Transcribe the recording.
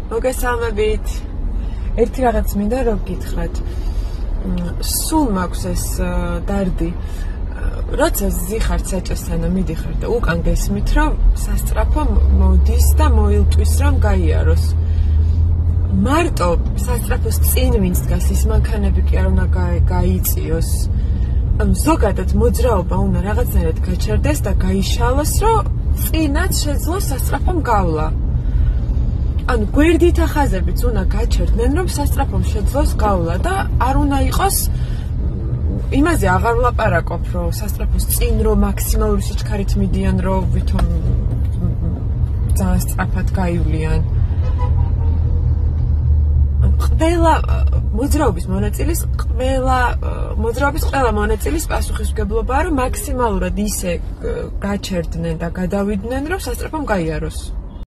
მოგესალმებით. ერთი რაღაც მინდა რომ გითხრათ. სულ მაქვს ეს დარდი. როცა ზიხართ საჭესთან მიდიხარ და უკან გესმით რომ სასწრაფო მოდის და მოილტვის რომ გაიაროს. მარტო სასწრაფოს წინ ვინც დგას ის მანქანები კი არ უნდა გაიწიოს. ზოგადად მოძრაობა უნდა რაღაცნაირად გაჩერდეს და გაიშალოს რომ წინაც შეძლოს სასწრაფომ გავლა. ანუ გვერდით ახაზებიც უნდა გაჩერდნენ რომ სასწრაფომ შეძლოს გავლა და არ უნდა იყოს იმაზე აღარ ვლაპარაკობ რომ სასწრაფოს წინ რომ მაქსიმალური სიჩქარით მიდიან რომ ვითომ ძალიან სწრაფად გაივლიან. ყველა მოძრაობის ყველა მონაწილის პასუხისმგებლობაა რომ მაქსიმალურად ისე გაჩერდნენ და გადავიდნენ რომ სასწრაფომ გაიაროს.